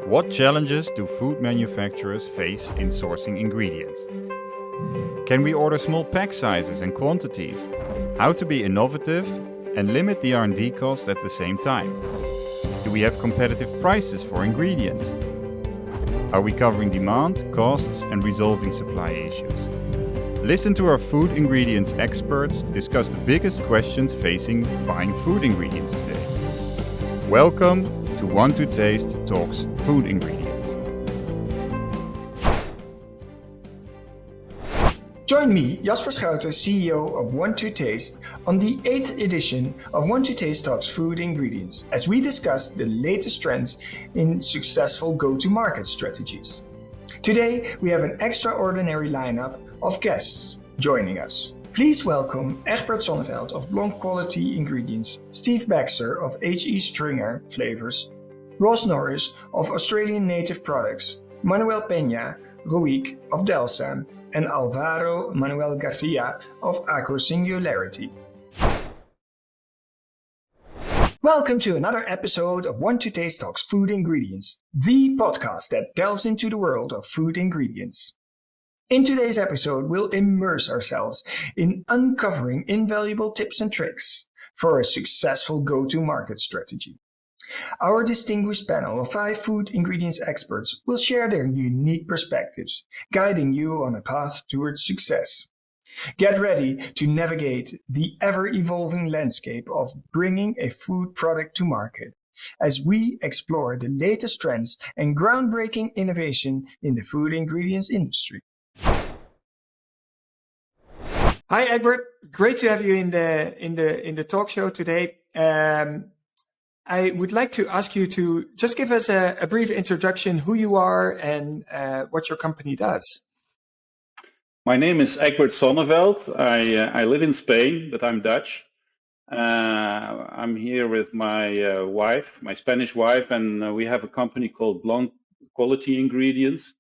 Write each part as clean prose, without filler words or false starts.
What challenges do food manufacturers face in sourcing ingredients? Can we order small pack sizes and quantities? How to be innovative and limit the R&D costs at the same time? Do we have competitive prices for ingredients? Are we covering demand, costs, and resolving supply issues? Listen to our food ingredients experts discuss the biggest questions facing buying food ingredients today. Welcome to One to Taste Talks Food Ingredients. Join me, Jasper Schouten, CEO of One to Taste, on the 8th edition of One to Taste Talks Food Ingredients, as we discuss the latest trends in successful go-to-market strategies. Today, we have an extraordinary lineup of guests joining us. Please welcome Egbert Sonneveld of Blonk Quality Ingredients, Steve Baxter of H.E. Stringer Flavours, Norris of Australian Native Products, Manuel Peña, Roig of Delsa, and Alvaro Manuel Garcia of Agrosingularity. Welcome to another episode of One to Taste Talks Food Ingredients, the podcast that delves into the world of food ingredients. In today's episode, we'll immerse ourselves in uncovering invaluable tips and tricks for a successful go-to-market strategy. Our distinguished panel of 5 food ingredients experts will share their unique perspectives, guiding you on a path towards success. Get ready to navigate the ever-evolving landscape of bringing a food product to market, as we explore the latest trends and groundbreaking innovation in the food ingredients industry. Hi, Egbert. Great to have you in the talk show today. I would like to ask you to just give us a brief introduction, who you are and what your company does. My name is Egbert Sonneveld. I live in Spain, but I'm Dutch. I'm here with my wife, my Spanish wife, and we have a company called Blonk Quality Ingredients,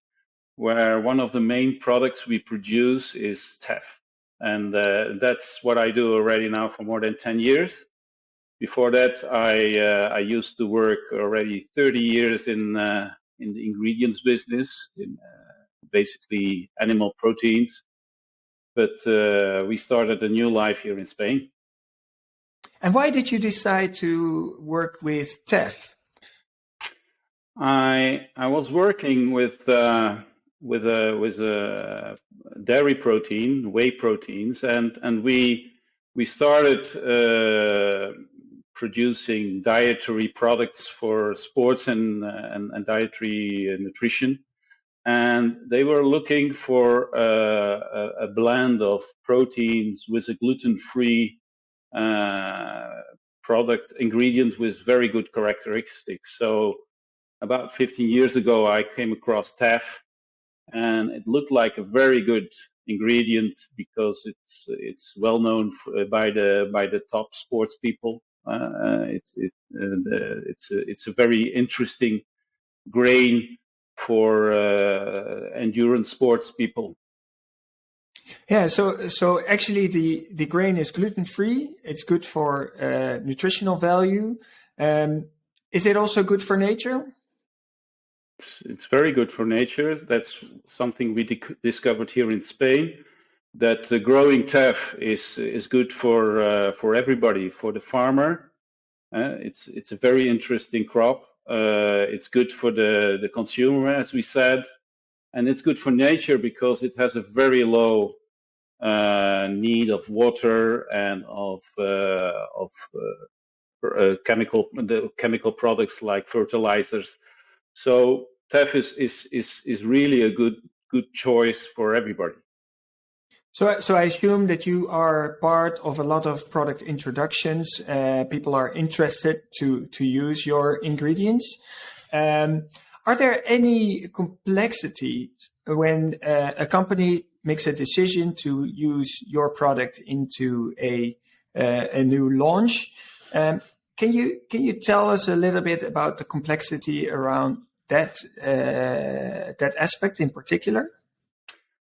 where one of the main products we produce is teff. And that's what I do already now for more than 10 years. Before that, I used to work already 30 years in the ingredients business, in basically animal proteins. But we started a new life here in Spain. And why did you decide to work with teff? I was working with a dairy protein, whey proteins, and we started producing dietary products for sports and dietary nutrition, and they were looking for a blend of proteins with a gluten-free product ingredient with very good characteristics. So about 15 years ago, I came across teff, and it looked like a very good ingredient because it's well known by the top sports people. It's a very interesting grain for endurance sports people. Yeah, so actually the grain is gluten-free. It's good for nutritional value. Is it also good for nature? It's very good for nature. That's something we discovered here in Spain. That growing teff is good for everybody, for the farmer. It's a very interesting crop. It's good for the consumer, as we said, and it's good for nature because it has a very low need of water and of chemical products like fertilizers. So teff is really a good choice for everybody. So I assume that you are part of a lot of product introductions. People are interested to use your ingredients. Are there any complexities when a company makes a decision to use your product into a new launch? Can you tell us a little bit about the complexity around that aspect in particular?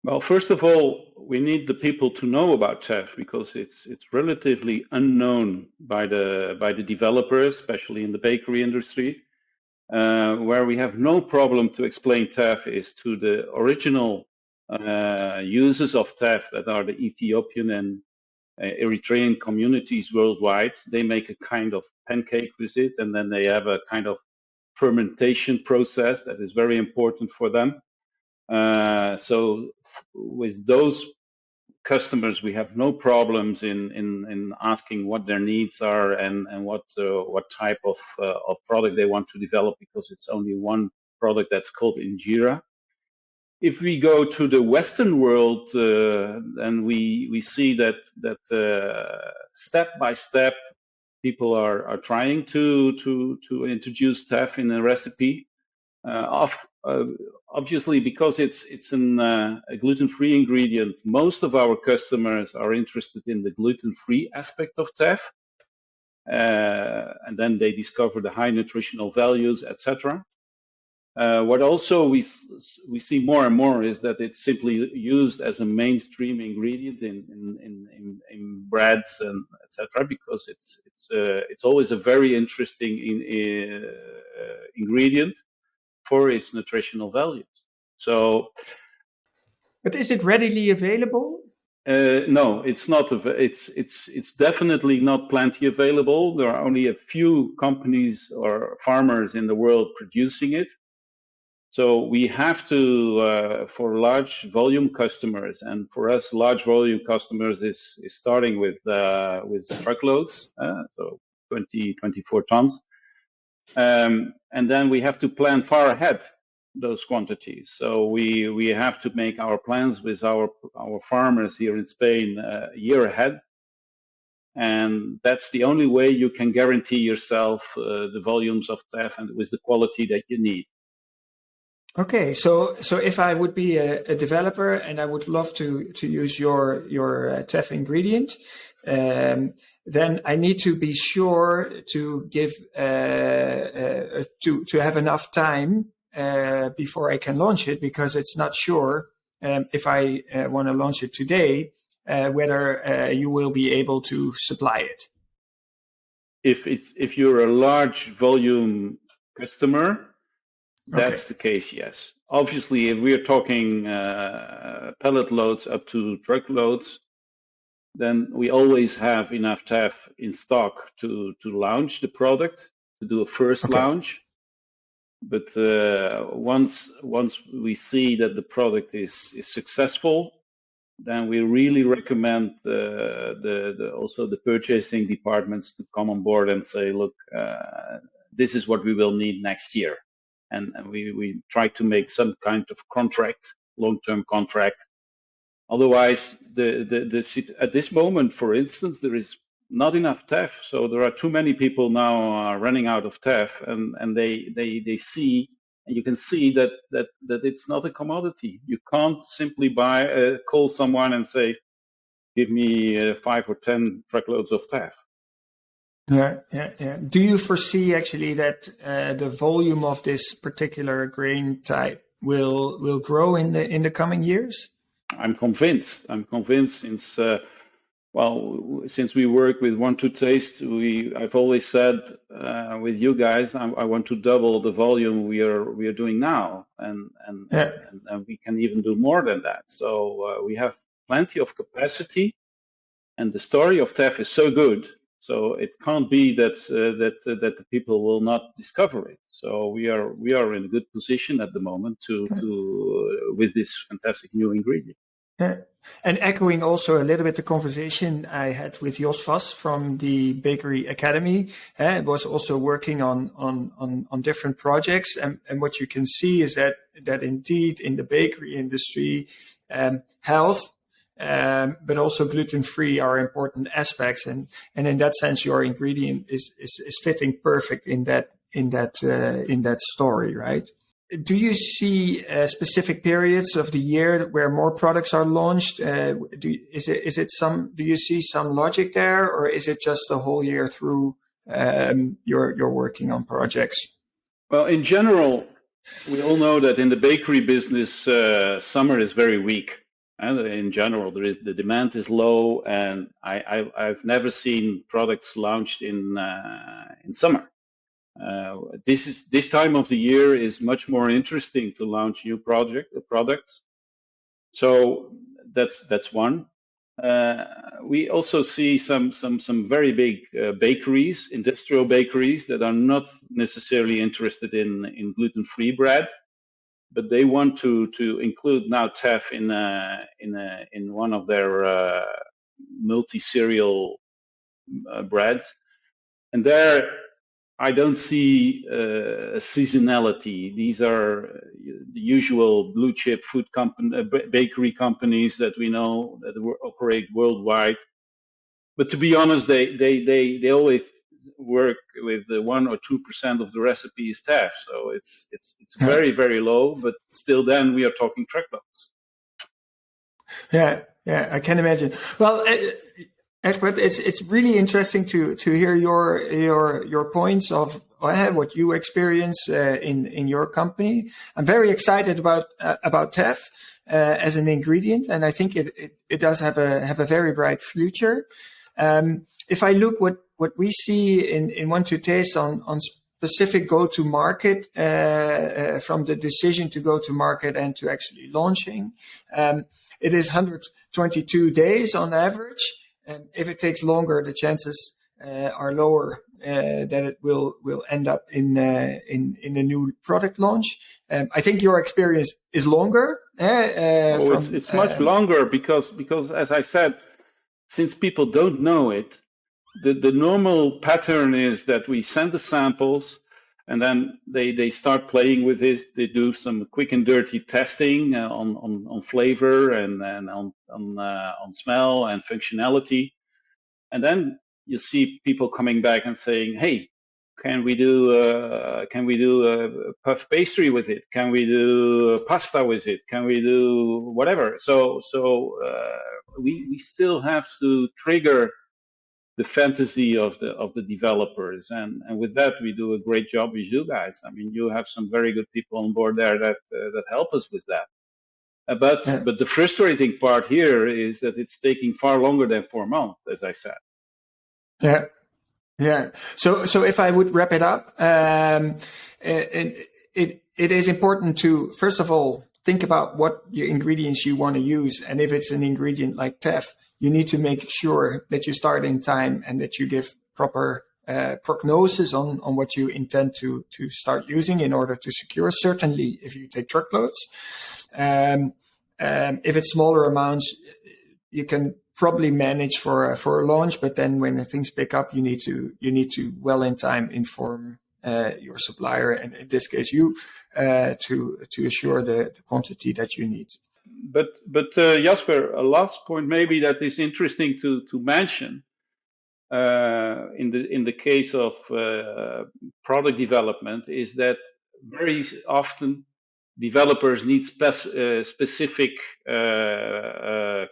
Well, first of all, we need the people to know about teff because it's relatively unknown by the developers, especially in the bakery industry. Where we have no problem to explain teff is to the original users of teff, that are the Ethiopian and Eritrean communities worldwide. They make a kind of pancake with it, and then they have a kind of fermentation process that is very important for them. So with those customers, we have no problems in asking what their needs are and what type of product they want to develop, because it's only one product that's called Injera. If we go to the Western world, then we see that step by step people are trying to introduce teff in a recipe. Obviously, because it's a gluten-free ingredient, most of our customers are interested in the gluten-free aspect of teff, and then they discover the high nutritional values, etc. What also we see more and more is that it's simply used as a mainstream ingredient in breads and etc. Because it's always a very interesting ingredient for its nutritional values. So, but is it readily available? No, it's not. It's definitely not plenty available. There are only a few companies or farmers in the world producing it. So we have to, for large volume customers, and for us, large volume customers is starting with truckloads, so 24 tons. And then we have to plan far ahead those quantities. So we have to make our plans with our farmers here in Spain a year ahead. And that's the only way you can guarantee yourself the volumes of teff and with the quality that you need. Okay, so if I would be a developer and I would love to use your teff ingredient, then I need to be sure to give to have enough time before I can launch it, because it's not sure if I want to launch it today whether you will be able to supply it. If you're a large volume customer, that's the case, yes. Obviously, if we're talking pellet loads up to truckloads, then we always have enough teff in stock to launch the product, to do a first launch. But once we see that the product is successful, then we really recommend also the purchasing departments to come on board and say, look, this is what we will need next year. And we try to make some kind of contract, long-term contract. Otherwise, at this moment, for instance, there is not enough teff. So there are too many people now running out of teff, and they see, and you can see that it's not a commodity. You can't simply call someone and say, give me 5 or 10 truckloads of teff. Yeah. Do you foresee actually that the volume of this particular grain type will grow in the coming years? I'm convinced. Since we work with Want to Taste, I've always said with you guys, I want to double the volume we are doing now, and we can even do more than that. So we have plenty of capacity, and the story of teff is so good. So it can't be that the people will not discover it. So we are in a good position at the moment with this fantastic new ingredient. Yeah. And echoing also a little bit the conversation I had with Jos Vos from the Bakery Academy, was also working on different projects, and what you can see is that indeed in the bakery industry, health. But also gluten-free are important aspects, and in that sense, your ingredient is fitting perfect in that story, right? Do you see specific periods of the year where more products are launched? Do you see some logic there, or is it just the whole year through you're working on projects? Well, in general, we all know that in the bakery business, summer is very weak. And in general, the demand is low, and I've never seen products launched in summer. This time of the year is much more interesting to launch new products. So that's one. We also see some very big bakeries, industrial bakeries, that are not necessarily interested in gluten-free bread, but they want to include now teff in one of their multi-cereal breads, and there I don't see seasonality. These are the usual blue chip food company, bakery companies that we know that operate worldwide. But to be honest, they always work with 1 or 2% of the recipe is teff, so it's very, very low. But still, then we are talking truckloads. Yeah, I can imagine. Well, Egbert, it's really interesting to hear your points of what you experience in your company. I'm very excited about teff as an ingredient, and I think it does have a very bright future. If I look what we see in Want to Taste on specific go-to-market, from the decision to go to market and to actually launching, it is 122 days on average. If it takes longer, the chances are lower that it will end up in a new product launch. I think your experience is longer. It's much longer because as I said, since people don't know it, the normal pattern is that we send the samples and then they start playing with this. They do some quick and dirty testing on flavor and on smell and functionality, and then you see people coming back and saying, "Hey, can we do a puff pastry with it? Can we do pasta with it? Can we do whatever?" So we still have to trigger the fantasy of the developers, and with that we do a great job with you guys. I mean, you have some very good people on board there that help us with that. But the frustrating part here is that it's taking far longer than 4 months, as I said. Yeah. So if I would wrap it up, it is important to first of all think about what your ingredients you want to use, and if it's an ingredient like teff, you need to make sure that you start in time and that you give proper prognosis on what you intend to start using in order to secure. Certainly, if you take truckloads, if it's smaller amounts, you can probably manage for a launch. But then when things pick up, you need to well in time inform your supplier, and in this case you, to assure the quantity that you need. But Jasper, a last point maybe that is interesting to mention in the case of product development is that very often developers need specific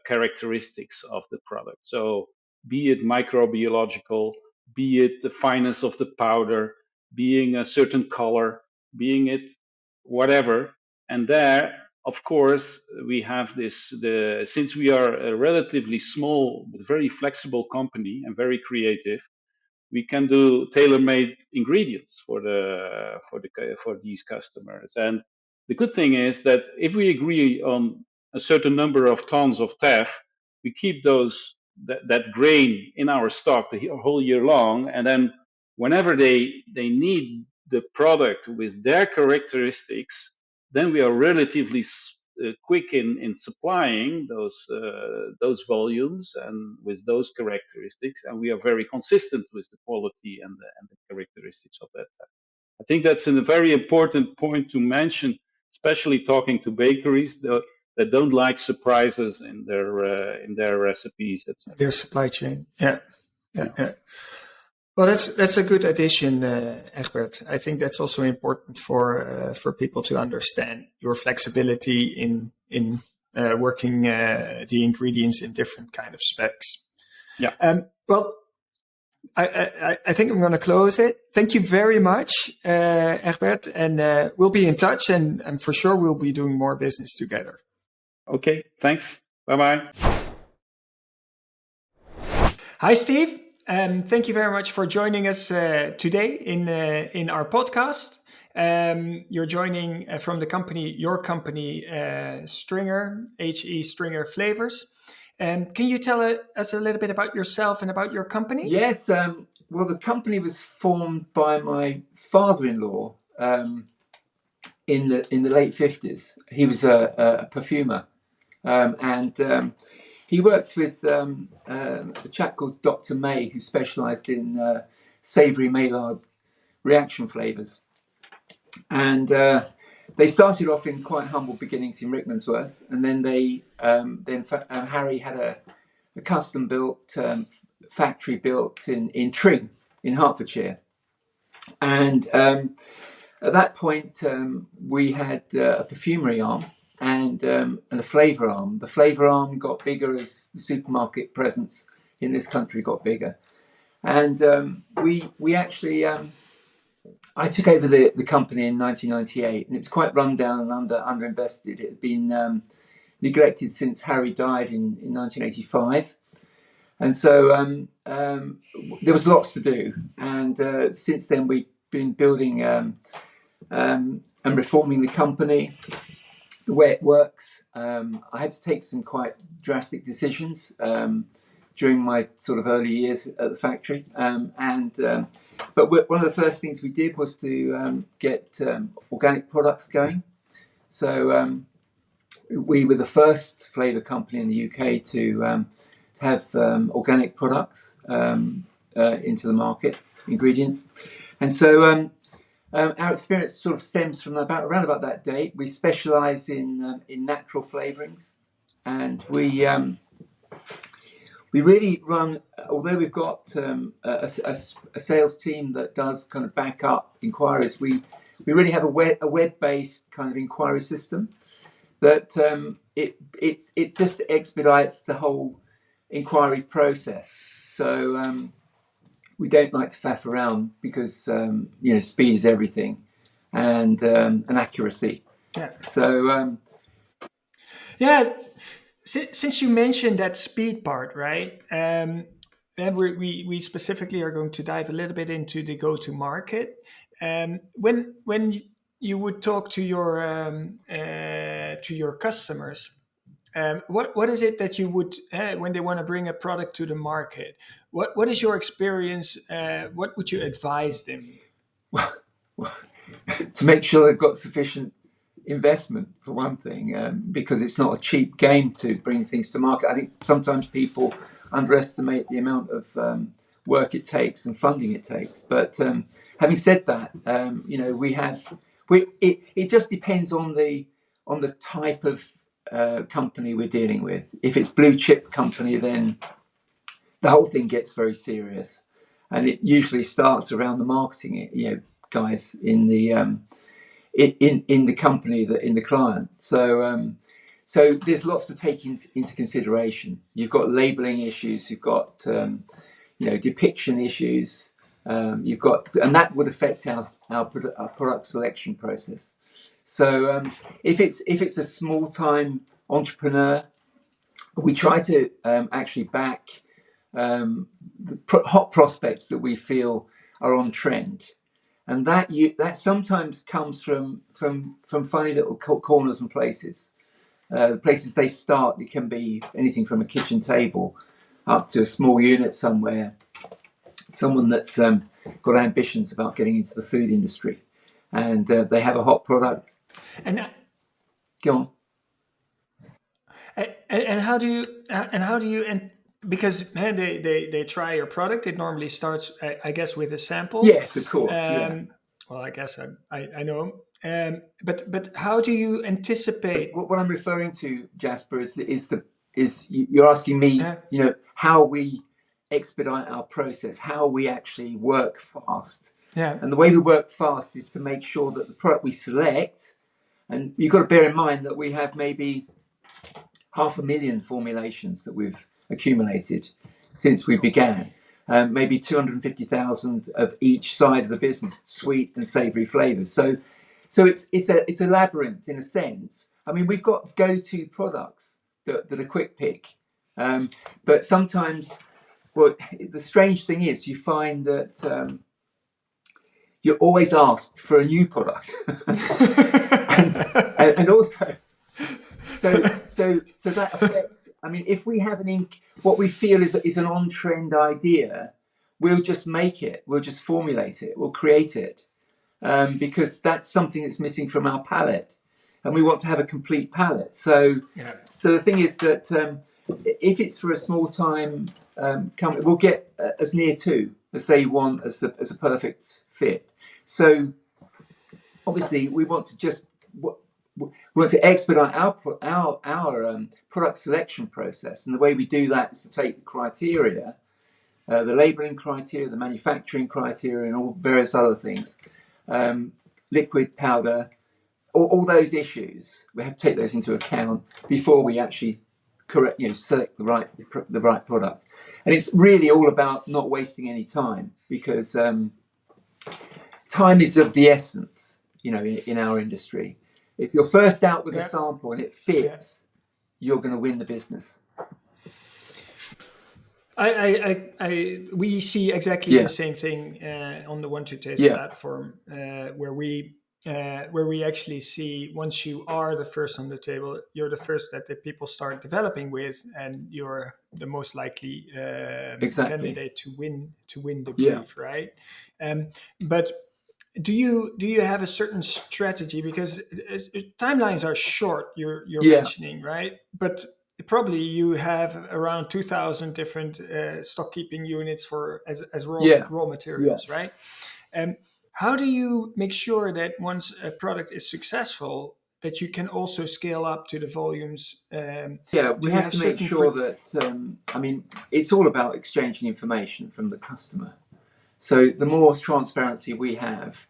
characteristics of the product. So be it microbiological, be it the fineness of the powder, being a certain color, being it whatever, and there, of course, we have since we are a relatively small but very flexible company and very creative, we can do tailor-made ingredients for these customers. And the good thing is that if we agree on a certain number of tons of teff, we keep that grain in our stock the whole year long, and then whenever they need the product with their characteristics, then we are relatively quick in supplying those volumes and with those characteristics, and we are very consistent with the quality and the characteristics of that type. I think that's a very important point to mention, especially talking to bakeries that don't like surprises in their recipes, etc. Their supply chain, yeah. Well, that's a good addition, Egbert. I think that's also important for people to understand your flexibility in working the ingredients in different kind of specs. Yeah. Well, I think I'm going to close it. Thank you very much, Egbert, and we'll be in touch, and for sure we'll be doing more business together. Okay. Thanks. Bye-bye. Hi, Steve. Thank you very much for joining us today in our podcast. You're joining from the company, your company, Stringer, HE Stringer Flavours. Can you tell us a little bit about yourself and about your company? Yes, well, the company was formed by my father-in-law in the late 50s. He was a perfumer, and he worked with a chap called Dr. May, who specialised in savoury Maillard reaction flavours. And they started off in quite humble beginnings in Rickmansworth, and then Harry had a custom-built factory built in Tring in Hertfordshire. And at that point, we had a perfumery arm and a flavour arm. The flavour arm got bigger as the supermarket presence in this country got bigger. And we actually, I took over the company in 1998, and it was quite run down and underinvested. It had been neglected since Harry died in 1985. And so there was lots to do. And since then, we've been building and reforming the company, the way it works. I had to take some quite drastic decisions during my sort of early years at the factory. But one of the first things we did was to get organic products going. So we were the first flavour company in the UK to have organic products into the market, ingredients. And so our experience sort of stems from around about that date. We specialise in natural flavourings, and we really run, although we've got a sales team that does kind of back up inquiries, we really have a web-based kind of inquiry system that it just expedites the whole inquiry process. So we don't like to faff around because speed is everything, and accuracy. Yeah. So yeah. Since you mentioned that speed part, right? Then we specifically are going to dive a little bit into the go-to-market. When you would talk to your customers, what is it that you would when they want to bring a product to the market? What is your experience? What would you advise them? Well, to make sure they've got sufficient investment, for one thing, because it's not a cheap game to bring things to market. I think sometimes people underestimate the amount of work it takes and funding it takes. But having said that, it just depends on the type of company we're dealing with. If it's blue chip company, then the whole thing gets very serious, and it usually starts around the marketing, guys in the in the company, in the client. So there's lots to take into consideration. You've got labeling issues, you've got depiction issues, and that would affect our product selection process. So if it's a small time entrepreneur, we try to actually back hot prospects that we feel are on trend. And that sometimes comes from funny little corners and places. The places they start, it can be anything from a kitchen table up to a small unit somewhere. Someone that's got ambitions about getting into the food industry, and they have a hot product. And go on. And how do you because they try your product. It normally starts, I guess, with a sample. Yes, of course. Yeah. Well, I guess I know. But how do you anticipate? What I'm referring to, Jasper, is you're asking me, how we expedite our process, how we actually work fast. Yeah. And the way we work fast is to make sure that the product we select, and you've got to bear in mind that we have maybe 500,000 formulations that we've accumulated since we began. Maybe 250,000 of each side of the business, sweet and savoury flavours. So it's a labyrinth in a sense. I mean, we've got go-to products that are quick pick, but sometimes Well, the strange thing is, you find that you're always asked for a new product, and also, so that affects. I mean, if we have what we feel is an on-trend idea, we'll just make it. We'll just formulate it. We'll create it, because that's something that's missing from our palette, and we want to have a complete palette. So the thing is that if it's for a small-time company, we'll get as near to as they want as a perfect fit. So obviously, we want to expedite our product selection process, and the way we do that is to take the criteria, the labelling criteria, the manufacturing criteria, and all various other things, liquid, powder, all those issues. We have to take those into account before we actually select the right product. And it's really all about not wasting any time, because time is of the essence, in our industry. If you're first out with a sample and it fits, you're going to win the business. We see exactly the same thing on the One to Taste platform, where we actually see, once you are the first on the table, you're the first that the people start developing with, and you're the most likely candidate to win the brief, right? But do you have a certain strategy, because timelines are short? You're mentioning, right? But probably you have around 2,000 different stock keeping units as raw materials, right? How do you make sure that once a product is successful, that you can also scale up to the volumes? We have to make sure that, it's all about exchanging information from the customer. So the more transparency we have,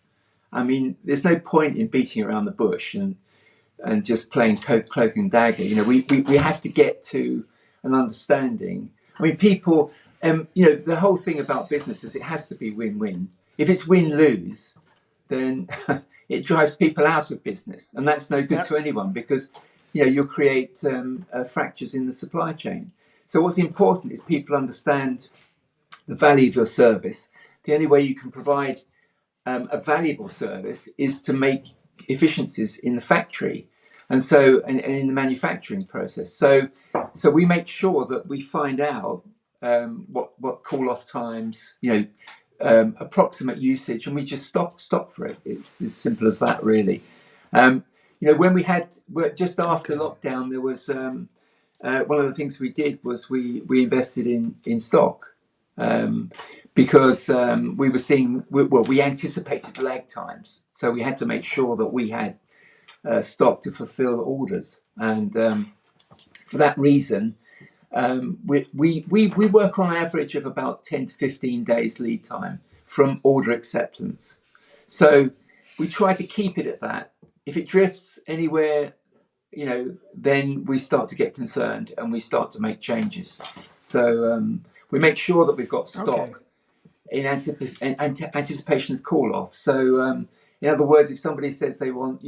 there's no point in beating around the bush and just playing cloak and dagger. We have to get to an understanding. People, the whole thing about business is it has to be win-win. If it's win-lose, then it drives people out of business, and that's no good to anyone, because you'll create fractures in the supply chain. So what's important is people understand the value of your service. The only way you can provide a valuable service is to make efficiencies in the factory, and in the manufacturing process. So we make sure that we find out what call off times, approximate usage, and we just stop for it. It's as simple as that, really. When we had just after lockdown, there was one of the things we did was we invested in stock, because we were seeing, we anticipated lag times, so we had to make sure that we had stock to fulfill orders, and for that reason, we work on average of about 10 to 15 days lead time from order acceptance. So we try to keep it at that. If it drifts anywhere, then we start to get concerned and we start to make changes. So we make sure that we've got stock in anticipation of call off. So in other words, if somebody says they want,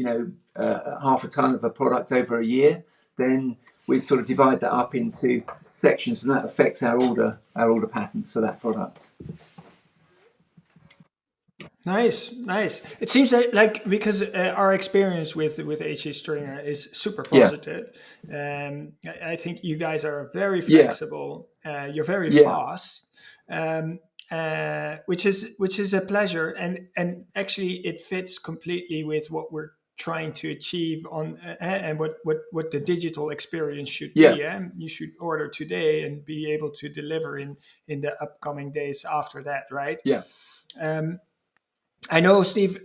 half a ton of a product over a year, then we sort of divide that up into sections, and that affects our order patterns for that product. Nice. It seems like because our experience with HC Stringer is super positive. I think you guys are very flexible. You're very fast, which is a pleasure, and actually it fits completely with what we're trying to achieve on and what the digital experience should be. You should order today and be able to deliver in the upcoming days after that, right? I know, Steve,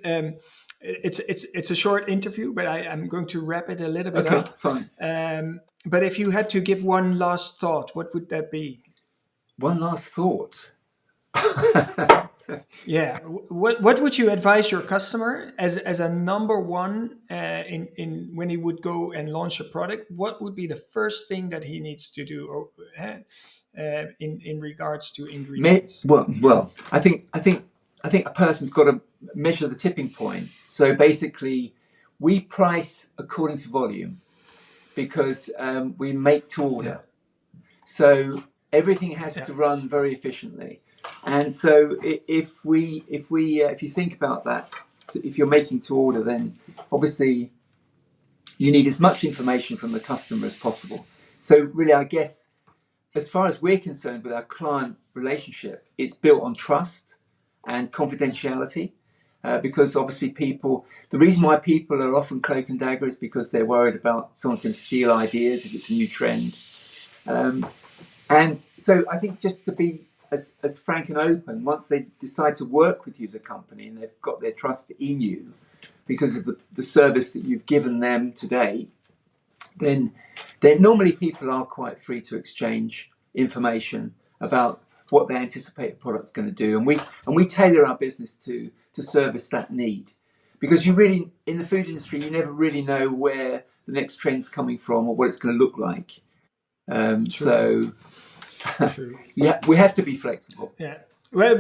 it's a short interview, but I'm going to wrap it a little bit up. Fine. But if you had to give one last thought, what would that be? One last thought. What would you advise your customer as a number one in when he would go and launch a product? What would be the first thing that he needs to do in regards to ingredients? Well, I think a person's got to measure the tipping point. So basically, we price according to volume, because we make to order. So everything has to run very efficiently. And so if you think about that, if you're making to order, then obviously you need as much information from the customer as possible. So really, I guess, as far as we're concerned with our client relationship, it's built on trust and confidentiality. Because obviously the reason why people are often cloak and dagger is because they're worried about someone's going to steal ideas if it's a new trend. And so I think just to be as frank and open, once they decide to work with you as a company and they've got their trust in you because of the service that you've given them today, then normally people are quite free to exchange information about what they anticipate a product's going to do. And we tailor our business to service that need. Because you really, in the food industry, you never really know where the next trend's coming from or what it's going to look like. So yeah, we have to be flexible. Yeah. Well,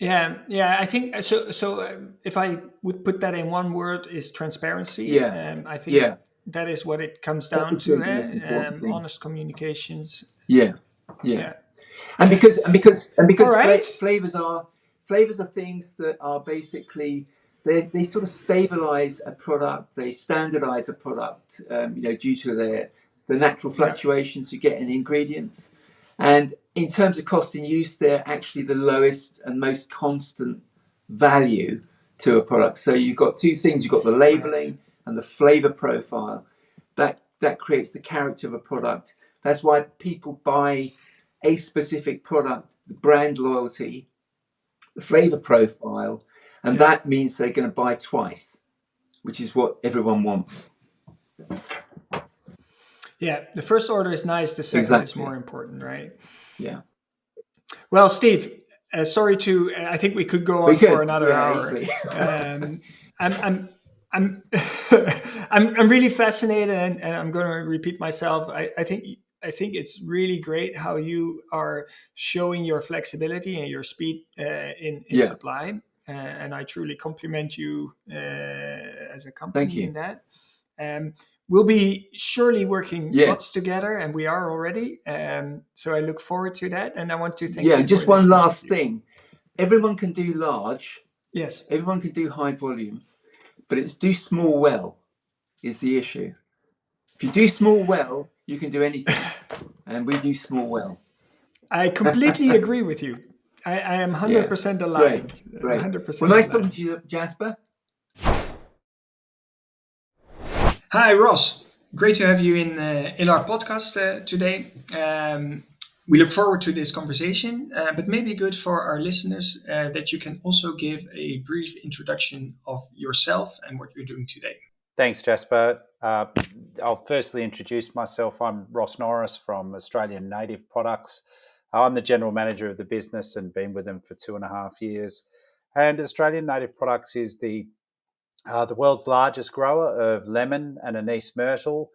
I think so. If I would put that in one word, is transparency. Yeah. I think that is what it comes down to. Really the most important thing. Honest communications. Yeah. And because right. flavors are things that are basically they sort of stabilize a product, they standardize a product, due to the natural fluctuations you get in ingredients. And in terms of cost and use, they're actually the lowest and most constant value to a product. So you've got two things: you've got the labeling and the flavor profile. That creates the character of a product. That's why people buy a specific product: the brand loyalty, the flavor profile, and that means they're going to buy twice, which is what everyone wants. Yeah, the first order is nice. The second is more important, right? Yeah. Well, Steve, sorry to. I think we could go on for another hour. I'm I'm really fascinated, and I'm going to repeat myself. I think it's really great how you are showing your flexibility and your speed in supply, and I truly compliment you as a company in that. We'll be surely working lots together, and we are already. So I look forward to that, and I want to thank you. Yeah, just one last thing. Everyone can do large. Yes. Everyone can do high volume, but it's do small well is the issue. If you do small well, you can do anything, and we do small well. I completely agree with you. I am 100% aligned. Great. 100% well, nice talking to you, Jasper. Hi, Ross. Great to have you in our podcast today. We look forward to this conversation, but maybe good for our listeners that you can also give a brief introduction of yourself and what you're doing today. Thanks, Jasper. I'll firstly introduce myself. I'm Ross Norris from Australian Native Products. I'm the general manager of the business and been with them for 2.5 years. And Australian Native Products is the world's largest grower of lemon and anise myrtle,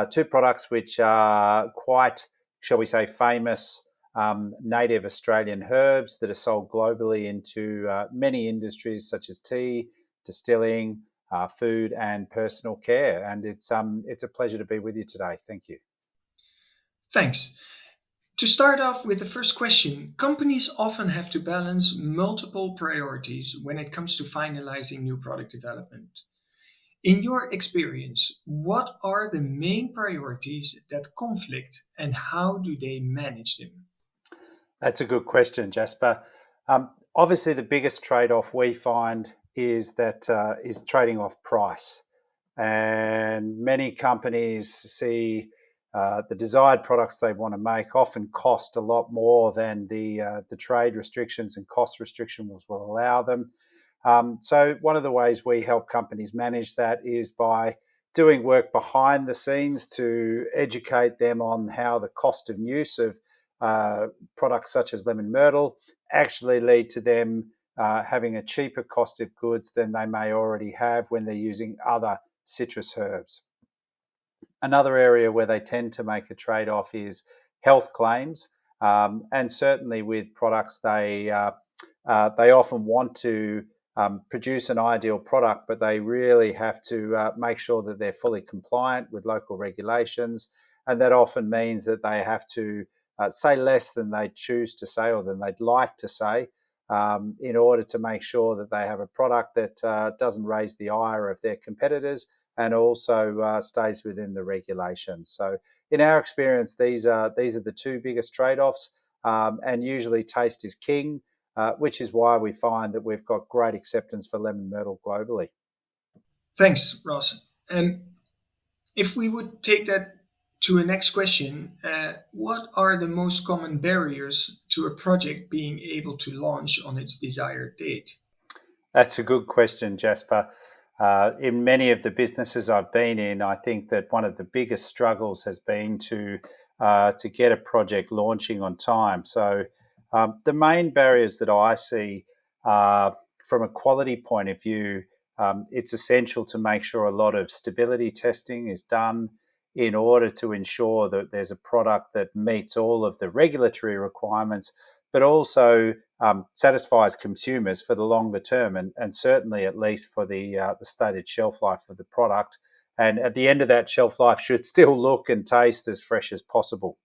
two products which are quite, shall we say, famous native Australian herbs that are sold globally into many industries such as tea, distilling, food and personal care. And it's a pleasure to be with you today. Thank you. Thanks. To start off with the first question, companies often have to balance multiple priorities when it comes to finalizing new product development. In your experience, what are the main priorities that conflict and how do they manage them? That's a good question, Jasper. Obviously, the biggest trade-off we find is trading off price. And many companies see the desired products they want to make often cost a lot more than the trade restrictions and cost restrictions will allow them. So one of the ways we help companies manage that is by doing work behind the scenes to educate them on how the cost of use of products such as lemon myrtle actually lead to them having a cheaper cost of goods than they may already have when they're using other citrus herbs. Another area where they tend to make a trade-off is health claims, and certainly with products they often want to produce an ideal product, but they really have to make sure that they're fully compliant with local regulations, and that often means that they have to say less than they choose to say or than they'd like to say, in order to make sure that they have a product that doesn't raise the ire of their competitors and also stays within the regulations. So in our experience, these are the two biggest trade-offs, and usually taste is king, which is why we find that we've got great acceptance for lemon myrtle globally. Thanks, Ross. And if we would take that to a next question, what are the most common barriers to a project being able to launch on its desired date? That's a good question, Jasper. In many of the businesses I've been in, I think that one of the biggest struggles has been to get a project launching on time. So the main barriers that I see from a quality point of view, it's essential to make sure a lot of stability testing is done in order to ensure that there's a product that meets all of the regulatory requirements, but also satisfies consumers for the longer term, and certainly at least for the stated shelf life of the product. And at the end of that shelf life should still look and taste as fresh as possible.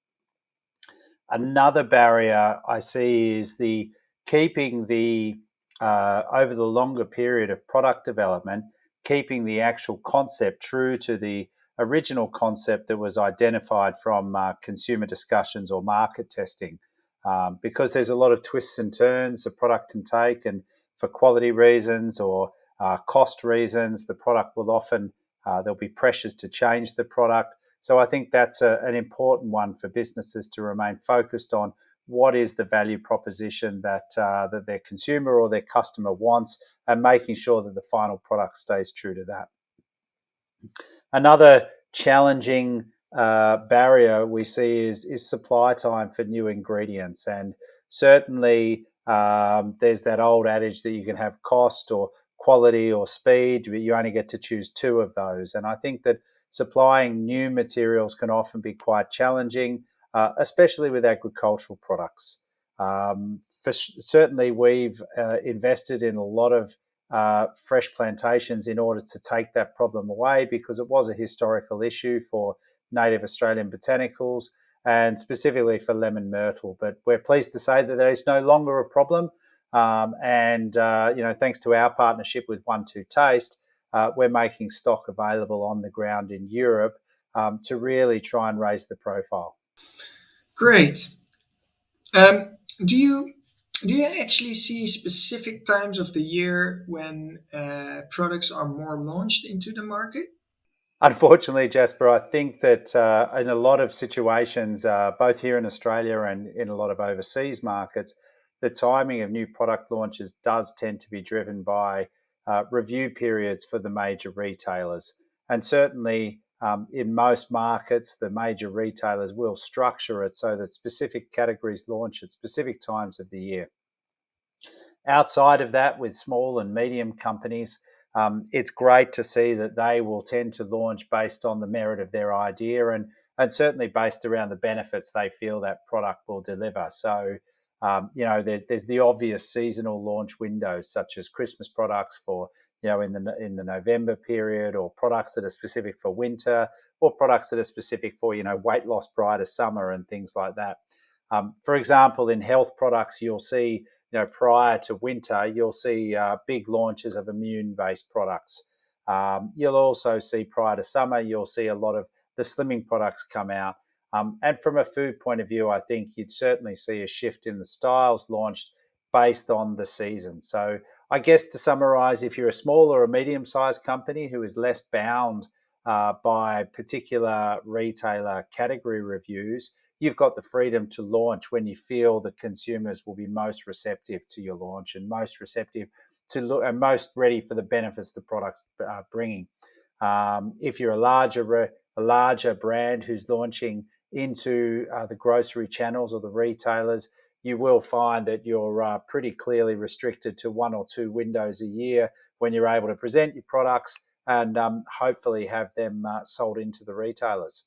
Another barrier I see is the keeping the over the longer period of product development, keeping the actual concept true to the original concept that was identified from consumer discussions or market testing. Because there's a lot of twists and turns a product can take, and for quality reasons or cost reasons, the product will often, there'll be pressures to change the product. So I think that's an important one for businesses to remain focused on. What is the value proposition that their consumer or their customer wants, and making sure that the final product stays true to that. Another challenging barrier we see is supply time for new ingredients, and certainly there's that old adage that you can have cost or quality or speed, but you only get to choose two of those. And I think that supplying new materials can often be quite challenging, especially with agricultural products. Certainly we've invested in a lot of fresh plantations in order to take that problem away, because it was a historical issue for native Australian botanicals and specifically for lemon myrtle. But we're pleased to say that is no longer a problem. Thanks to our partnership with 1-2 Taste, we're making stock available on the ground in Europe to really try and raise the profile. Great. Do you actually see specific times of the year when products are more launched into the market? Unfortunately, Jasper, I think that in a lot of situations, both here in Australia and in a lot of overseas markets, the timing of new product launches does tend to be driven by review periods for the major retailers. And certainly in most markets, the major retailers will structure it so that specific categories launch at specific times of the year. Outside of that, with small and medium companies, it's great to see that they will tend to launch based on the merit of their idea and certainly based around the benefits they feel that product will deliver. So, there's the obvious seasonal launch windows, such as Christmas products for, in the November period, or products that are specific for winter, or products that are specific for, weight loss prior to summer and things like that. For example, in health products, you'll see, prior to winter, you'll see big launches of immune-based products. You'll also see prior to summer, you'll see a lot of the slimming products come out. And from a food point of view, I think you'd certainly see a shift in the styles launched based on the season. So I guess to summarize, if you're a small or a medium-sized company who is less bound by particular retailer category reviews, you've got the freedom to launch when you feel that consumers will be most receptive to your launch and most receptive to look and most ready for the benefits the product's bringing. If you're a larger brand who's launching into the grocery channels or the retailers, you will find that you're pretty clearly restricted to 1 or 2 windows a year when you're able to present your products and hopefully have them sold into the retailers.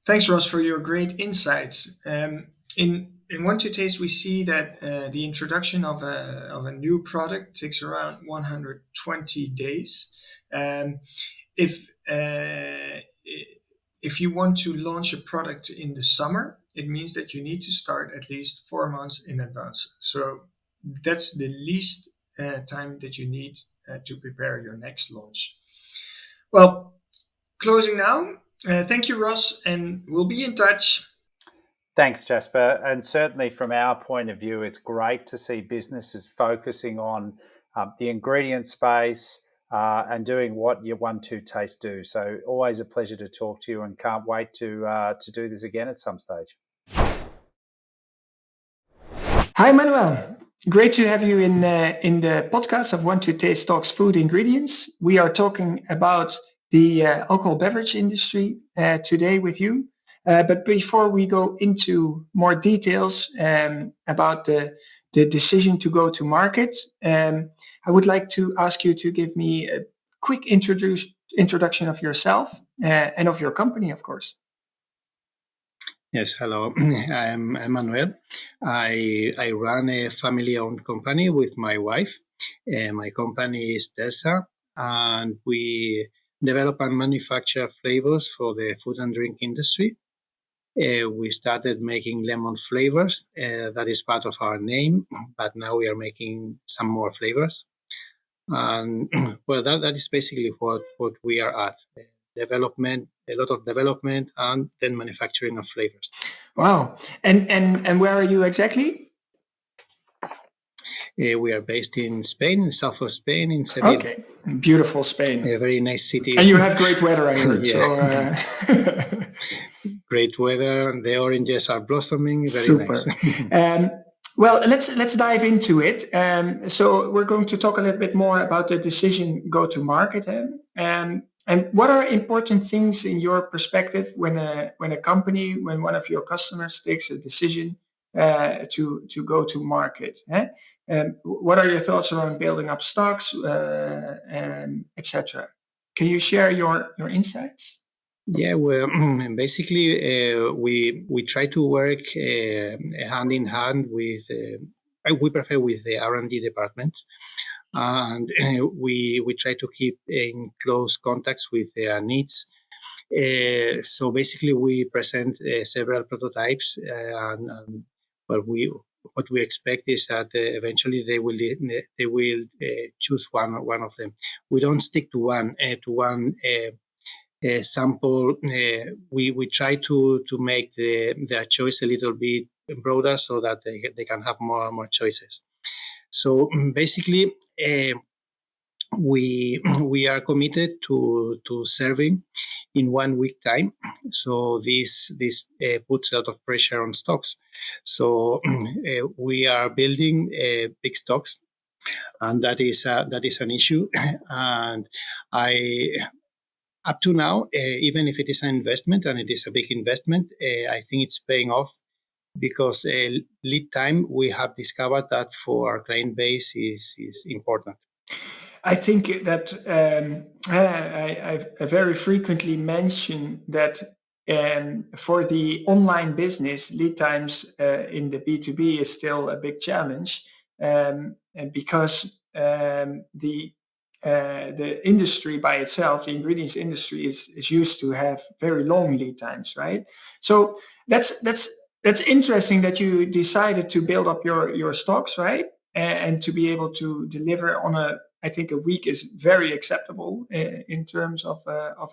Thanks, Ross, for your great insights. In 1-2 Taste, we see that the introduction of a new product takes around 120 days. if you want to launch a product in the summer, it means that you need to start at least 4 months in advance. So that's the least time that you need to prepare your next launch. Well, closing now. Thank you, Ross, and we'll be in touch. Thanks, Jasper. And certainly from our point of view, it's great to see businesses focusing on the ingredient space and doing what your 1-2 Taste do. So always a pleasure to talk to you, and can't wait to do this again at some stage. Hi, Manuel. Great to have you in the podcast of 1-2 Taste Talks Food Ingredients. We are talking about the alcohol beverage industry today with you. But before we go into more details about the decision to go to market, I would like to ask you to give me a quick introduction of yourself and of your company, of course. Yes, hello. I'm Manuel. I run a family-owned company with my wife. My company is Delsa, and we develop and manufacture flavors for the food and drink industry. We started making lemon flavors. That is part of our name, but now we are making some more flavors. And well, that is basically what we are at. Development, a lot of development, and then manufacturing of flavors. Wow. And where are you exactly? We are based in Spain, in south of Spain, in Seville. Okay, beautiful Spain. A very nice city. And you have great weather, I heard. Yeah. So, great weather. The oranges are blossoming. Very super. Nice. Well, let's dive into it. So we're going to talk a little bit more about the decision go to market. And what are important things in your perspective when a company, when one of your customers takes a decision to go to market? What are your thoughts around building up stocks, etc.? Can you share your insights? Yeah, well, basically, we try to work hand in hand with. We prefer with the R&D department, and we try to keep in close contacts with their needs. So basically, we present several prototypes, and what we expect is that eventually they will choose one of them. We don't stick to one sample. We try to make their choice a little bit broader so that they can have more choices. So basically, we are committed to serving in 1 week time. So this puts a lot of pressure on stocks. So we are building big stocks, and that is an issue. And up to now, even if it is an investment, and it is a big investment, I think it's paying off, because lead time, we have discovered that for our client base is important. I think that I very frequently mention that for the online business, lead times in the B2B is still a big challenge, and because the industry by itself, the ingredients industry, is used to have very long lead times, right? So that's interesting that you decided to build up your stocks, right? And to be able to deliver on I think a week is very acceptable in terms of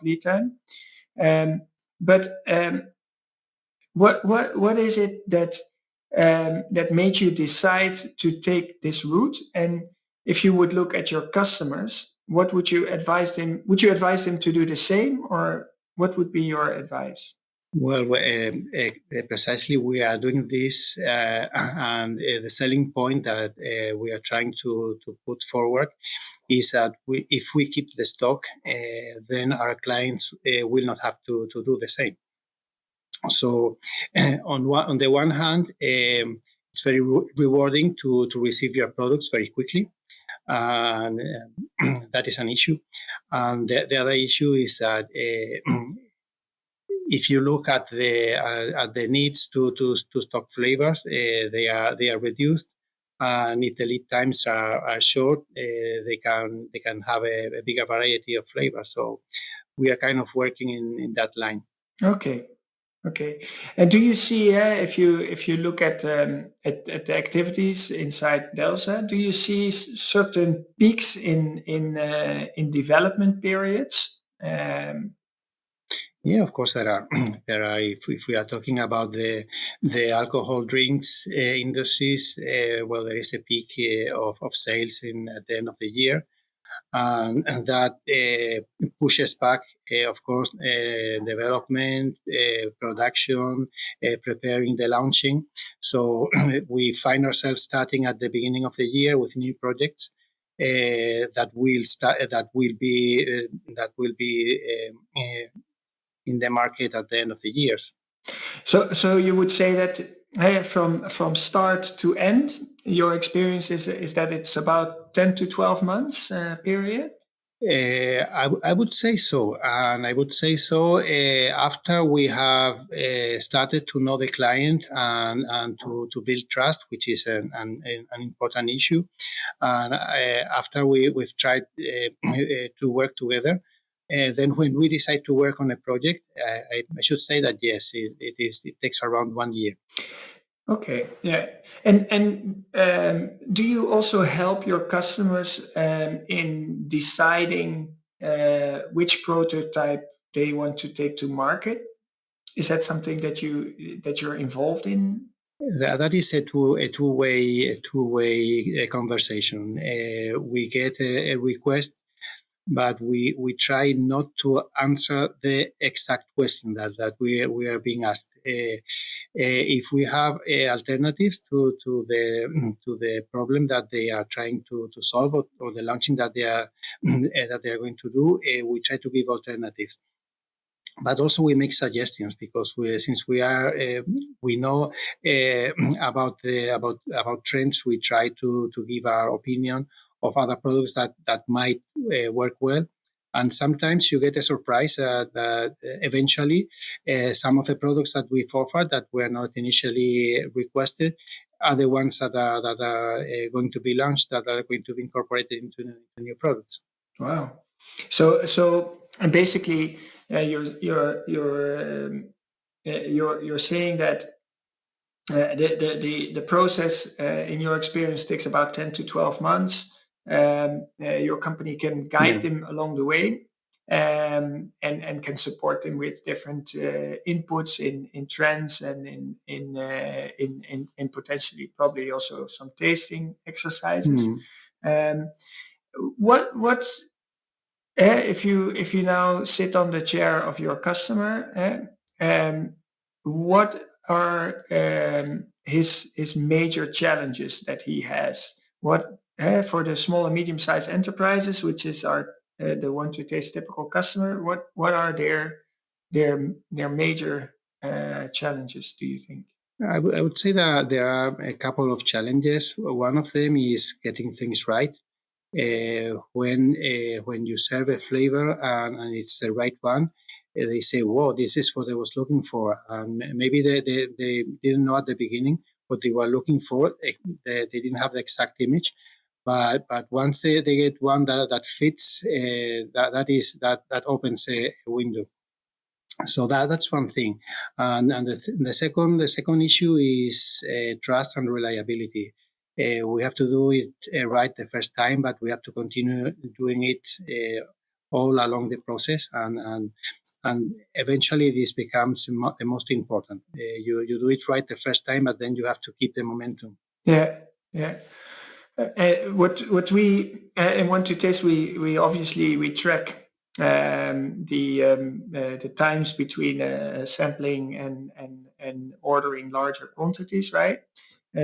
lead time. But what is it that made you decide to take this route? And if you would look at your customers, what would you advise them? Would you advise them to do the same, or what would be your advice? Well, precisely, we are doing this, and the selling point that we are trying to put forward is that if we keep the stock, then our clients will not have to do the same. So, on the one hand, it's very rewarding to receive your products very quickly, and that is an issue. And the other issue is that if you look at the needs to stock flavors, they are reduced, and if the lead times are short, they can have a bigger variety of flavors. So we are kind of working in that line. Okay. Okay. And do you see, if you look at the activities inside Delsa, do you see certain peaks in development periods? Yeah, of course there are. There are. If we are talking about the alcohol drinks industries, well, there is a peak of sales at the end of the year, and that pushes back, of course, development, production, preparing the launching. So we find ourselves starting at the beginning of the year with new projects that will start, that will be in the market at the end of the years. So you would say that from start to end, your experience is that it's about 10 to 12 months period? I would say so. And I would say so after we have started to know the client and to build trust, which is an important issue. And after we've tried to work together, then when we decide to work on a project, I should say that yes, it takes around 1 year. Okay, yeah. And do you also help your customers in deciding which prototype they want to take to market? Is that something that you're involved in? That is a two-way conversation. We get a request, but we try not to answer the exact question that we are being asked. If we have alternatives to the problem that they are trying to solve, or the launching that they are going to do, we try to give alternatives. But also we make suggestions, because since we know about trends, we try to give our opinion of other products that might work well. And sometimes you get a surprise that eventually some of the products that we've offered that were not initially requested are the ones that are going to be launched, that are going to be incorporated into the new products. Wow. So and basically, you're saying that the process in your experience takes about 10 to 12 months. Your company can guide them along the way, and can support them with different inputs in trends and in potentially probably also some tasting exercises. What if you now sit on the chair of your customer, what are his major challenges that he has? What for the small and medium-sized enterprises, which is our the one to taste typical customer? What are their major challenges, do you think? I would say that there are a couple of challenges. One of them is getting things right. When you serve a flavor and it's the right one, they say, "Whoa, this is what I was looking for." Maybe they didn't know at the beginning what they were looking for. They didn't have the exact image, but once they get one that fits, that opens a window. So that's one thing, and the second issue is trust and reliability. We have to do it right the first time, but we have to continue doing it all along the process, and eventually this becomes the most important. You do it right the first time, but then you have to keep the momentum. Yeah, yeah. What we want to test, we obviously we track the times between sampling and ordering larger quantities, right?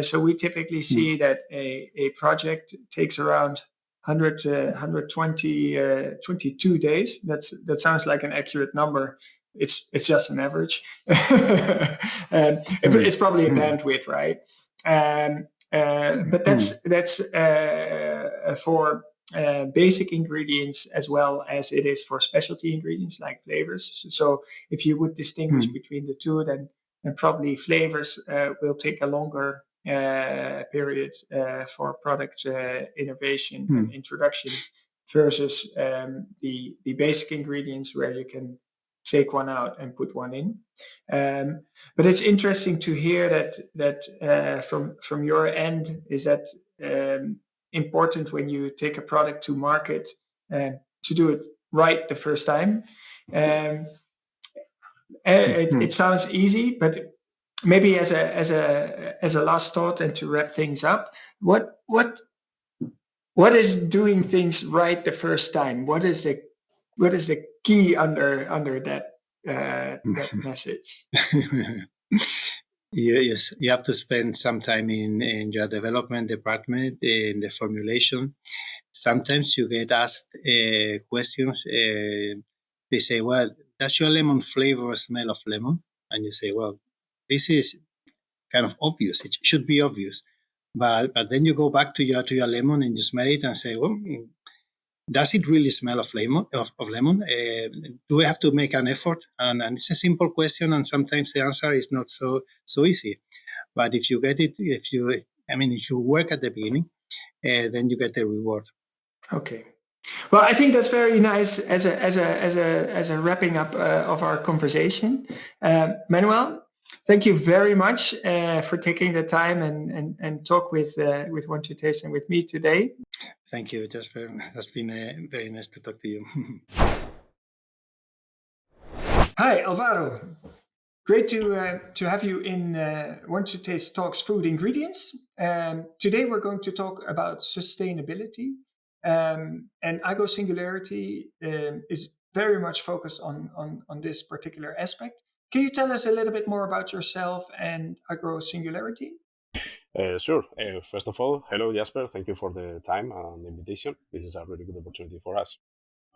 So we typically see that a project takes around 22 days. That sounds like an accurate number. It's just an average. It's probably a bandwidth, right? But that's for basic ingredients as well as it is for specialty ingredients like flavors. So if you would distinguish between the two, then probably flavors will take a longer period for product innovation and introduction versus the basic ingredients, where you can take one out and put one in. But it's interesting to hear that from your end is that important when you take a product to market to do it right the first time. It sounds easy, but maybe as a last thought and to wrap things up, what is doing things right the first time? What is the key under that message? Yes, you have to spend some time in your development department, in the formulation. Sometimes you get asked questions. They say, well, does your lemon flavor smell of lemon? And you say, well, this is kind of obvious. It should be obvious. But then you go back to your lemon and you smell it and say, well, does it really smell of lemon? Do we have to make an effort? And it's a simple question, and sometimes the answer is not so easy. But if you get it, if you work at the beginning, then you get the reward. Okay. Well, I think that's very nice as a wrapping up of our conversation. Manuel, thank you very much for taking the time and talk with Want to Taste and with me today. Thank you, Jasper. That's been very nice to talk to you. Hi, Alvaro. Great to have you in Want to Taste Talks Food Ingredients. Today we're going to talk about sustainability. And Agrosingularity is very much focused on this particular aspect. Can you tell us a little bit more about yourself and Agrosingularity? Sure. First of all, hello, Jasper. Thank you for the time and the invitation. This is a really good opportunity for us.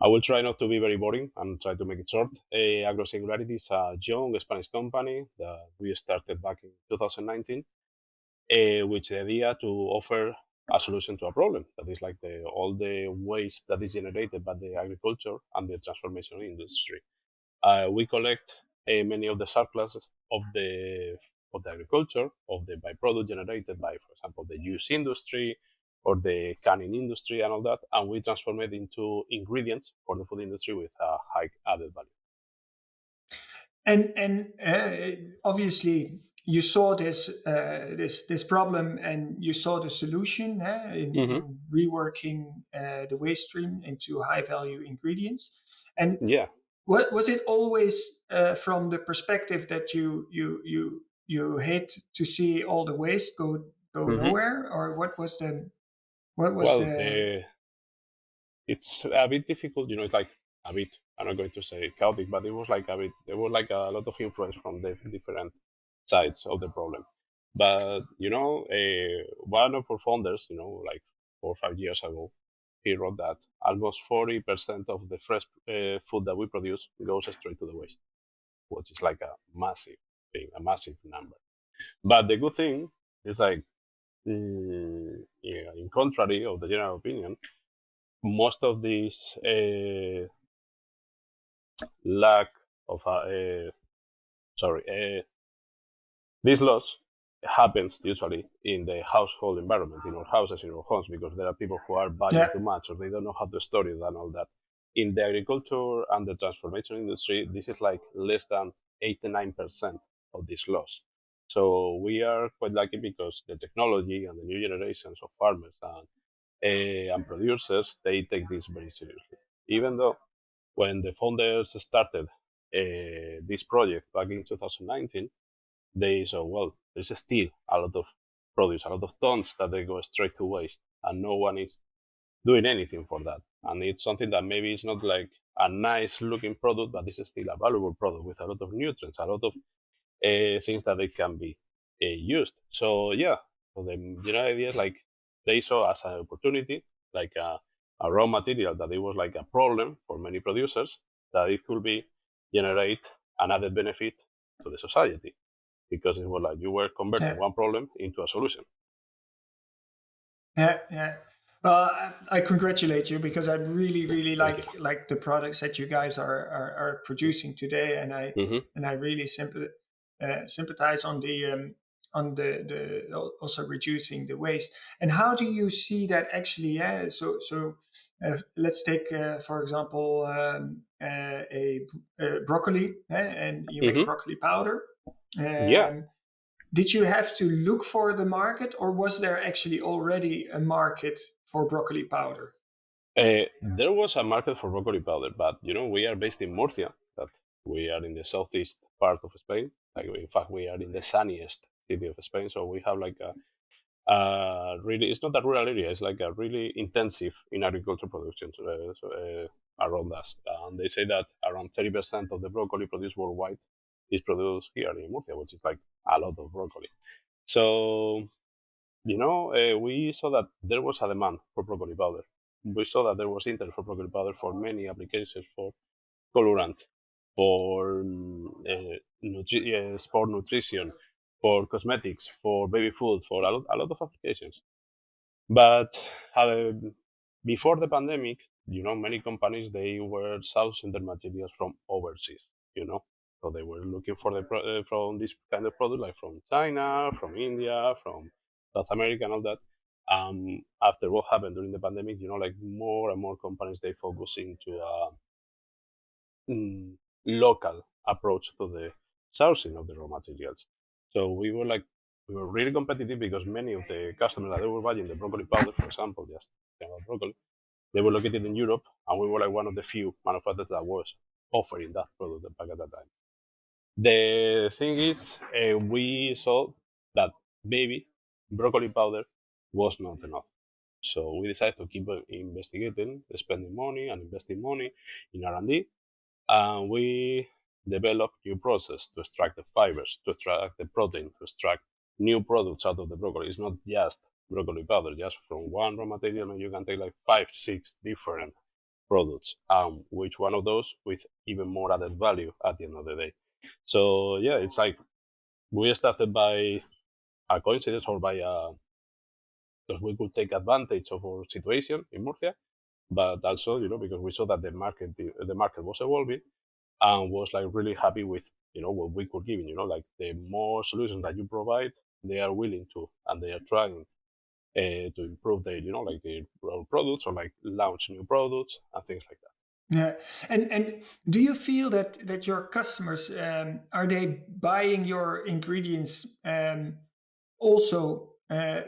I will try not to be very boring and try to make it short. Agrosingularity is a young Spanish company that we started back in 2019, with the idea to offer a solution to a problem that is like all the waste that is generated by the agriculture and the transformation industry. We collect many of the surpluses of the agriculture, of the byproduct generated by, for example, the juice industry or the canning industry and all that, and we transform it into ingredients for the food industry with a high added value. And obviously, you saw this problem and you saw the solution in reworking the waste stream into high value ingredients. And what was it always from the perspective that you hate to see all the waste go nowhere, or what was the it's a bit difficult, it's like a bit, I'm not going to say chaotic, but it was like a bit, there was like a lot of influence from the different sides of the problem. But, one of our founders, like 4 or 5 years ago, he wrote that almost 40% of the fresh food that we produce goes straight to the waste, which is like a massive thing, a massive number. But the good thing is like, in contrary of the general opinion, most of this lack of this loss happens usually in the household environment, in our houses, in our homes, because there are people who are buying too much or they don't know how to store it and all that. In the agriculture and the transformation industry, this is like less than 89% of this loss. So we are quite lucky because the technology and the new generations of farmers and producers, they take this very seriously. Even though when the founders started this project back in 2019, they saw, well, there's still a lot of produce, a lot of tons that they go straight to waste, and no one is doing anything for that. And it's something that maybe is not like a nice looking product, but it's still a valuable product with a lot of nutrients, a lot of things that they can be used. So so the general idea is like they saw as an opportunity, like a raw material that it was like a problem for many producers, that it could be generate an added benefit to the society, because it was like you were converting one problem into a solution. Yeah. Well, I congratulate you because I really like the products that you guys are producing today, and I really sympathize on on the also reducing the waste. And how do you see that actually? Let's take for example a broccoli, and you make broccoli powder. Did you have to look for the market, or was there actually already a market for broccoli powder? There was a market for broccoli powder, but we are based in Murcia, that we are in the southeast part of Spain. Like, in fact, we are in the sunniest city of Spain, so we have like really, it's not a rural area, it's like a really intensive in agriculture production around us. And they say that around 30% of the broccoli produced worldwide is produced here in Murcia, which is like a lot of broccoli. So, we saw that there was a demand for broccoli powder. We saw that there was interest for broccoli powder for many applications, for colorant, for sport nutrition, for cosmetics, for baby food, for a lot of applications. But before the pandemic, many companies, they were sourcing their materials from overseas, so they were looking for from this kind of product, like from China, from India, from South America, and all that. After what happened during the pandemic, like more and more companies, they focus into a local approach to the sourcing of the raw materials. So we were really competitive, because many of the customers that they were buying the broccoli powder, for example, just about broccoli, they were located in Europe, and we were like one of the few manufacturers that was offering that product back at that time. The thing is, we saw that baby broccoli powder was not enough. So we decided to keep investigating, spending money and investing money in R&D. And we developed new process to extract the fibers, to extract the protein, to extract new products out of the broccoli. It's not just broccoli powder, just from one raw material, and you can take like 5-6 different products, which one of those with even more added value at the end of the day. So yeah, it's like we started by a coincidence, or by because we could take advantage of our situation in Murcia, but also because we saw that the market was evolving, and was like really happy with what we could give. Like, the more solutions that you provide, they are willing to, and they are trying to improve their their products, or like launch new products and things like that. Yeah, and do you feel that your customers, are they buying your ingredients also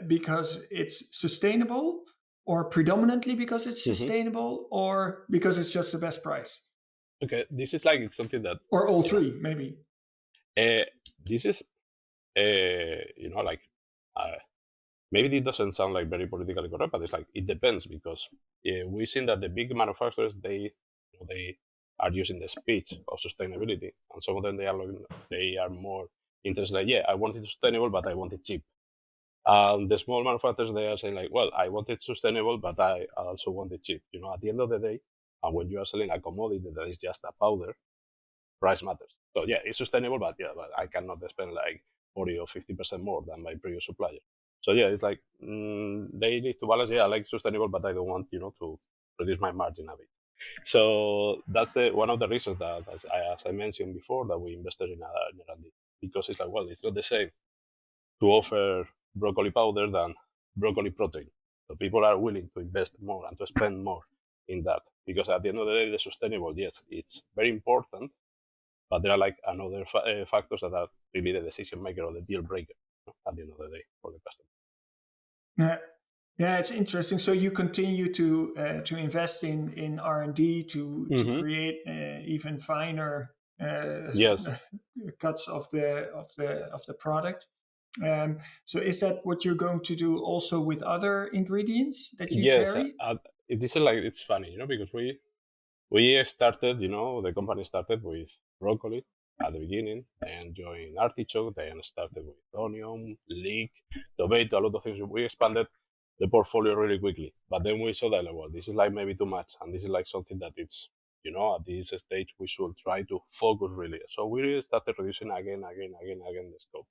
because it's sustainable, or predominantly because it's sustainable, or because it's just the best price? Okay, this is like, it's something that, or all three, maybe. This is like maybe this doesn't sound like very politically correct, but it's like, it depends, because we've seen that the big manufacturers, they are using the speech of sustainability, and some of them, they are more interested, like, yeah, I want it sustainable, but I want it cheap. The small manufacturers, they are saying like, well, I want it sustainable, but I also want it cheap. At the end of the day, and when you are selling a commodity that is just a powder, price matters. So yeah, it's sustainable, but I cannot spend like 40 or 50% more than my previous supplier. So yeah, it's like they need to balance. Yeah, I like sustainable, but I don't want to reduce my margin a bit. So that's one of the reasons that, as I mentioned before, that we invested in R&D, because it's like, well, it's not the same to offer broccoli powder than broccoli protein. So people are willing to invest more and to spend more in that, because at the end of the day, the sustainable, yes, it's very important, but there are like another factors that are really the decision maker or the deal breaker at the end of the day for the customer. Yeah, it's interesting. So you continue to invest in R&D to create even finer cuts of the product. So is that what you're going to do also with other ingredients that you carry? This is like, it's funny, because we started, the company started with broccoli at the beginning, then joined artichoke, then started with onion, leek, tomato, a lot of things. We expanded the portfolio really quickly, but then we saw that, well, this is like maybe too much, and this is like something that it's, at this stage we should try to focus really. So we really started reducing again the scope.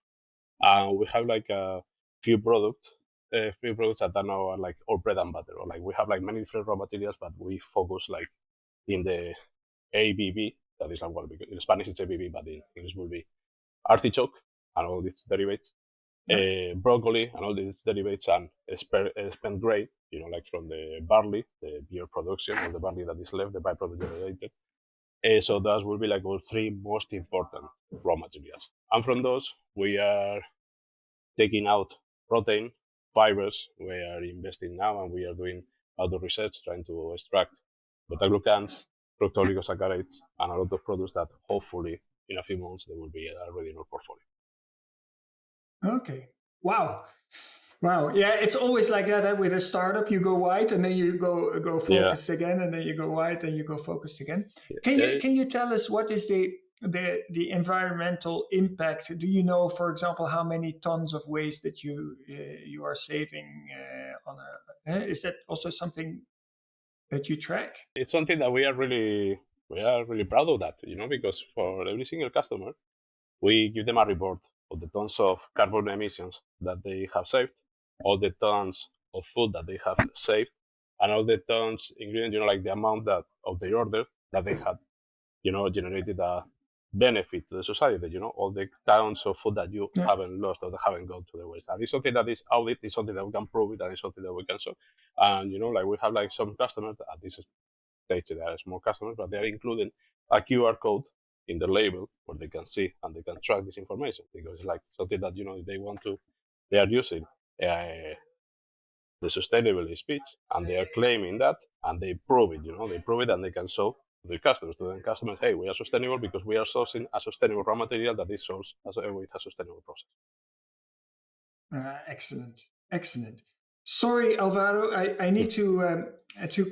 We have like a few products that are now like our bread and butter, or like we have like many different raw materials, but we focus like in the ABB, that is like, well, in Spanish it's ABB, but in English will be artichoke and all its derivatives. broccoli and all these derivatives and spent grain, like from the barley, the beer production, or the barley that is left, the byproduct generated. So those will be like our three most important raw materials. And from those, we are taking out protein, fibers. We are investing now, and we are doing outdoor research trying to extract beta-glucans, fructooligosaccharides, and a lot of products that hopefully in a few months they will be already in our portfolio. Okay. Wow. Yeah, it's always like that with a startup. You go wide, and then you go focused again, and then you go wide, and you go focused again. Can you tell us what is the environmental impact? Do you know, for example, how many tons of waste that you are saving on a? Is that also something that you track? It's something that we are really proud of that, because for every single customer, we give them a report of the tons of carbon emissions that they have saved, all the tons of food that they have saved, and all the tons ingredient, like the amount that of the order that they had, generated a benefit to the society, all the tons of food that you haven't lost or that haven't gone to the waste. And it's something that is audit, it's something that we can prove it, and it's something that we can show. And, we have like some customers at this stage, they are small customers, but they are including a QR code in the label where they can see and they can track this information, because it's like something that, they are using the sustainability speech, and they are claiming that, and they prove it, they prove it, and they can show to the customers, hey, we are sustainable because we are sourcing a sustainable raw material that is sourced with a sustainable process. Excellent. Sorry, Alvaro, I need to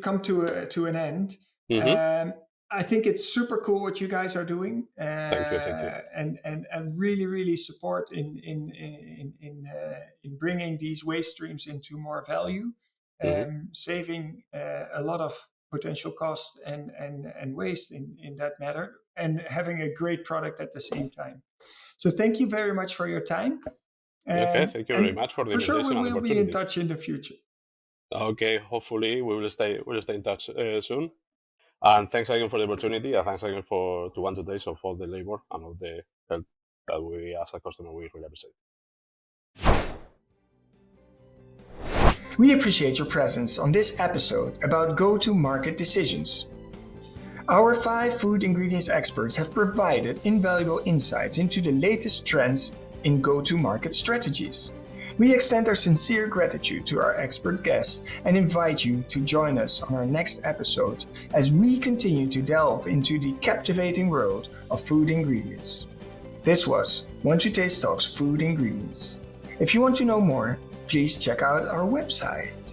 come to an end. Mm-hmm. I think it's super cool what you guys are doing. Thank you. And really support in bringing these waste streams into more value, saving a lot of potential cost and waste in that matter, and having a great product at the same time. So thank you very much for your time. Okay, thank you very much for the invitation. For sure, we will be in touch in the future. Okay, hopefully we will stay in touch soon. And thanks again for the opportunity, and thanks again to 1 Days of all the labor and all the help that we as a customer we really appreciate. We appreciate your presence on this episode about go-to-market decisions. Our 5 food ingredients experts have provided invaluable insights into the latest trends in go-to-market strategies. We extend our sincere gratitude to our expert guests and invite you to join us on our next episode as we continue to delve into the captivating world of food ingredients. This was 1 Taste Talks Food Ingredients. If you want to know more, please check out our website